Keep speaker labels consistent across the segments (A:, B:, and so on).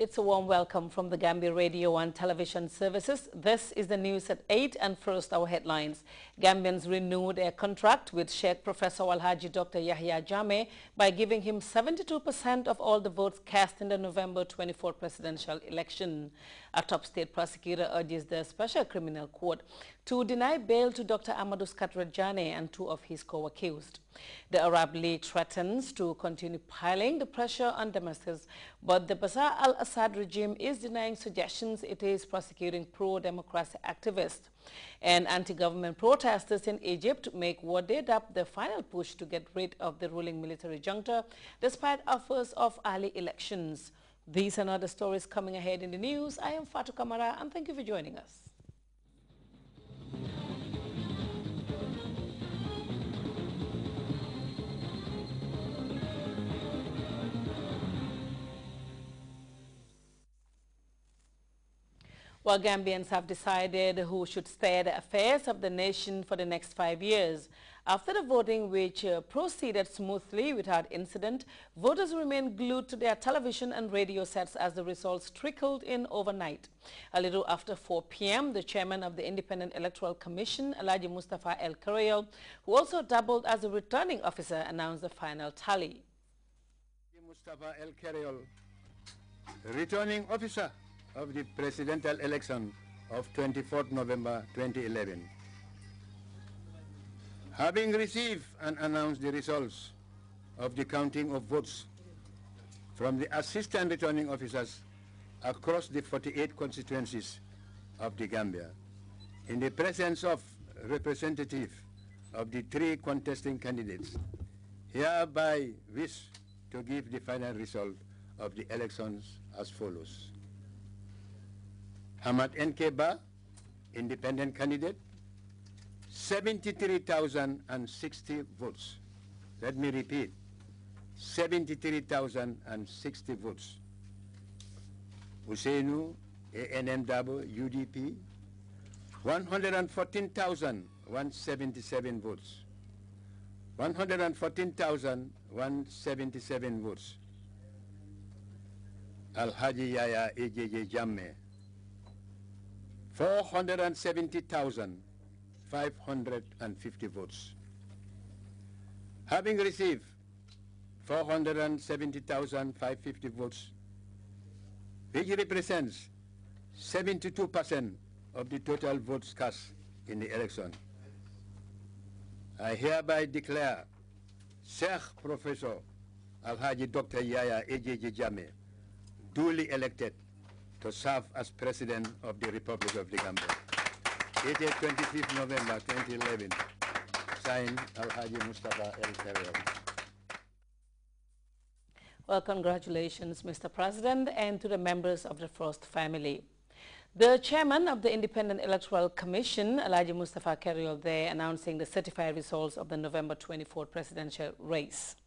A: It's a warm welcome from the Gambia Radio and Television Services. This is the news at 8 and first our headlines. Gambians renewed their contract with Sheikh Professor Alhaji Dr. Yahya Jammeh by giving him 72% of all the votes cast in the November 24 presidential election. A top state prosecutor urges the Special Criminal Court to deny bail to Dr. Amadou Skatrajane and two of his co-accused. The Arab League threatens to continue piling the pressure on Damascus, but the Bashar al-Assad regime is denying suggestions it is prosecuting pro-democracy activists. And anti-government protesters in Egypt make what they dub the final push to get rid of the ruling military junta, despite offers of early elections. These and other stories coming ahead in the news. I am Fatou Kamara, and thank you for joining us. Well, Gambians have decided who should steer the affairs of the nation for the next 5 years. After the voting, which proceeded smoothly without incident, voters remained glued to their television and radio sets as the results trickled in overnight. A little after 4 p.m., the chairman of the Independent Electoral Commission, Alhaji Mustafa El Karayel, who also doubled as a returning officer, announced the final tally.
B: Mustafa El Karayel, returning officer of the presidential election of 24th November 2011. Having received and announced the results of the counting of votes from the assistant returning officers across the 48 constituencies of the Gambia, in the presence of representatives of the 3 contesting candidates, hereby wish to give the final result of the elections as follows. Hamad Nkeba, independent candidate, 73,060 votes. Let me repeat, 73,060 votes. Usainu, ANM Dabo, UDP, 114,177 votes. 114,177 votes. Alhaji Yahya AJJ Jammeh, 470,550 votes. Having received 470,550 votes, which represents 72% of the total votes cast in the election, I hereby declare Sheikh Professor Alhaji Dr. Yahya AJJ Jammeh duly elected to serve as President of the Republic of the Gambia. Dated 25th November 2011. Signed, Alhaji Mustafa El Karayel.
A: Well, congratulations, Mr. President, and to the members of the Frost family. The chairman of the Independent Electoral Commission, Alhaji Mustafa Karayel, there announcing the certified results of the November 24 presidential race.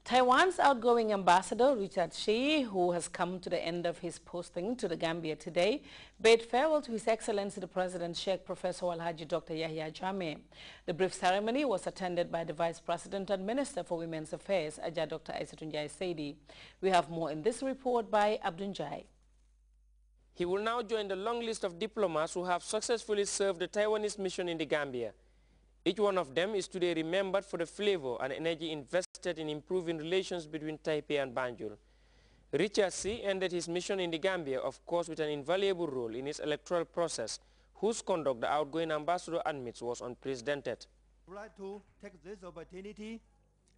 A: Taiwan's outgoing ambassador, Richard Xi, who has come to the end of his posting to the Gambia today, bade farewell to His Excellency the President Sheikh Professor Alhaji Dr. Yahya Jammeh. The brief ceremony was attended by the Vice President and Minister for Women's Affairs, Aja Dr. Aisatunjai Saidi. We have more in this report by Abdunjai.
C: He will now join the long list of diplomats who have successfully served the Taiwanese mission in the Gambia. Each one of them is today remembered for the flavor and energy invested in improving relations between Taipei and Banjul. Richard Xi ended his mission in the Gambia, of course, with an invaluable role in its electoral process, whose conduct the outgoing ambassador admits was unprecedented.
D: I would like to take this opportunity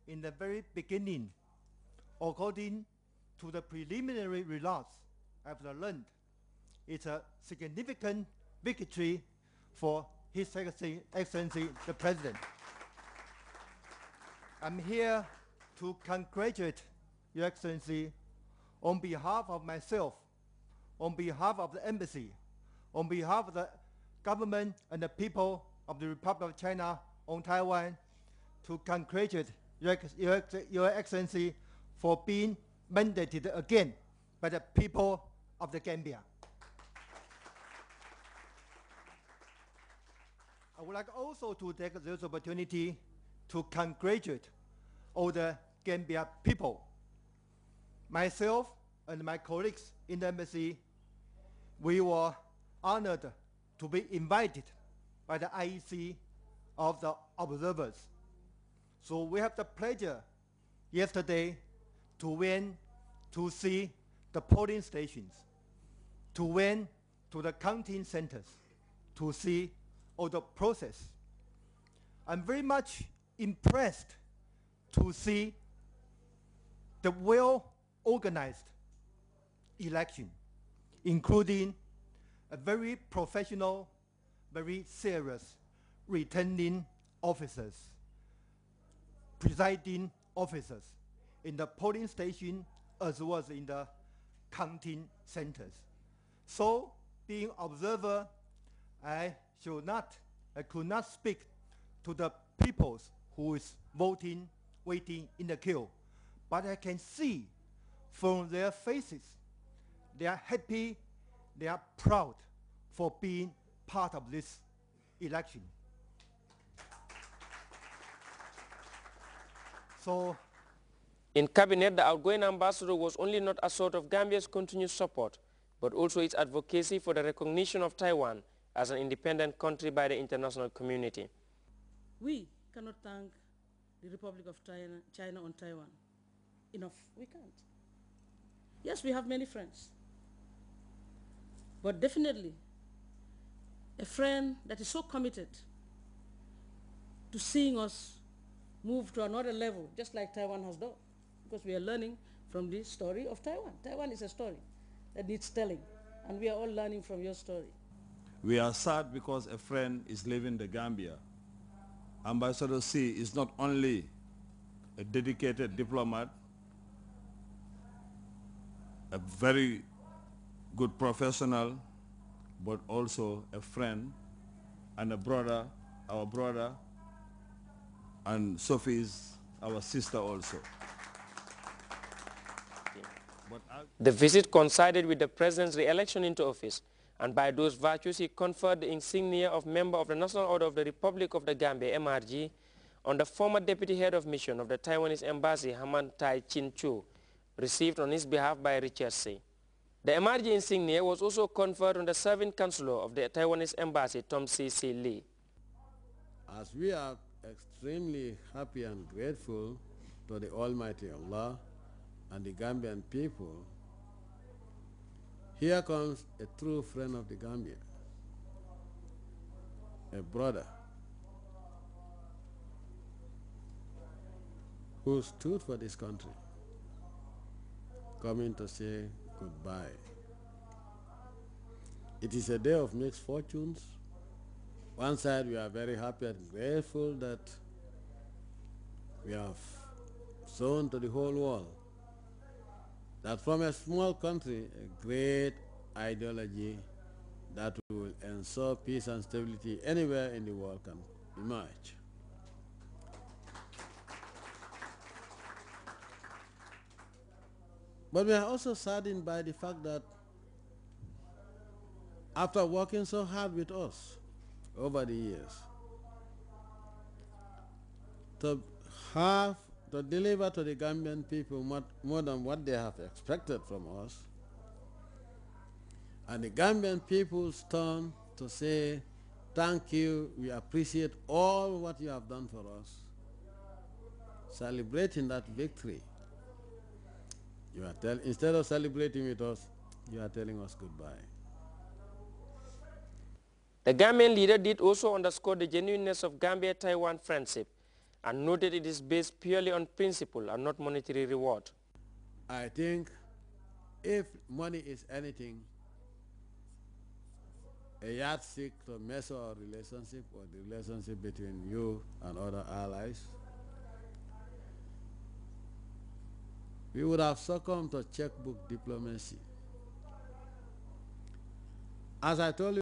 D: in the very beginning. According to the preliminary results I've learned, it's a significant victory for His Excellency the President. I'm here to congratulate Your Excellency on behalf of myself, on behalf of the embassy, on behalf of the government and the people of the Republic of China on Taiwan, to congratulate Your Excellency for being mandated again by the people of the Gambia. I would like also to take this opportunity to congratulate all the Gambia people. Myself and my colleagues in the embassy, we were honored to be invited by the IEC of the observers. So we have the pleasure yesterday to went to see the polling stations, to went to the counting centers, to see all the process. I'm very much impressed to see the well-organized election, including a very professional, very serious returning officers, presiding officers in the polling station as well as in the counting centers. So, being observer, I could not speak to the peoples who is voting, waiting in the queue, but I can see from their faces, they are happy, they are proud for being part of this election. So,
C: in Cabinet, the outgoing ambassador was only not a sort of Gambia's continued support, but also its advocacy for the recognition of Taiwan as an independent country by the international community.
E: We cannot thank the Republic of China on Taiwan enough. We can't. Yes, we have many friends, but definitely a friend that is so committed to seeing us move to another level, just like Taiwan has done, because we are learning from the story of Taiwan. Taiwan is a story that needs telling, and we are all learning from your story.
F: We are sad because a friend is leaving the Gambia. Ambassador C is not only a dedicated diplomat, a very good professional, but also a friend and a brother, our brother, and Sophie's our sister also.
C: The visit coincided with the president's re-election into office, and by those virtues he conferred the insignia of Member of the National Order of the Republic of the Gambia, MRG, on the former Deputy Head of Mission of the Taiwanese Embassy, Haman Tai Chin Chu, received on his behalf by Richard C. The MRG insignia was also conferred on the Serving Counselor of the Taiwanese Embassy, Tom C.C. Lee.
G: As we are extremely happy and grateful to the Almighty Allah and the Gambian people, here comes a true friend of the Gambia, a brother who stood for this country, coming to say goodbye. It is a day of mixed fortunes. One side, we are very happy and grateful that we have shown to the whole world that from a small country, a great ideology that will ensure peace and stability anywhere in the world can emerge. But we are also saddened by the fact that after working so hard with us over the years, to deliver to the Gambian people more than what they have expected from us, and the Gambian people's turn to say, thank you, we appreciate all what you have done for us, celebrating that victory. You are instead of celebrating with us, you are telling us goodbye.
C: The Gambian leader did also underscore the genuineness of Gambia-Taiwan friendship and noted it is based purely on principle and not monetary reward.
G: I think if money is anything, a yardstick to measure our relationship or the relationship between you and other allies, we would have succumbed to checkbook diplomacy. As I told you,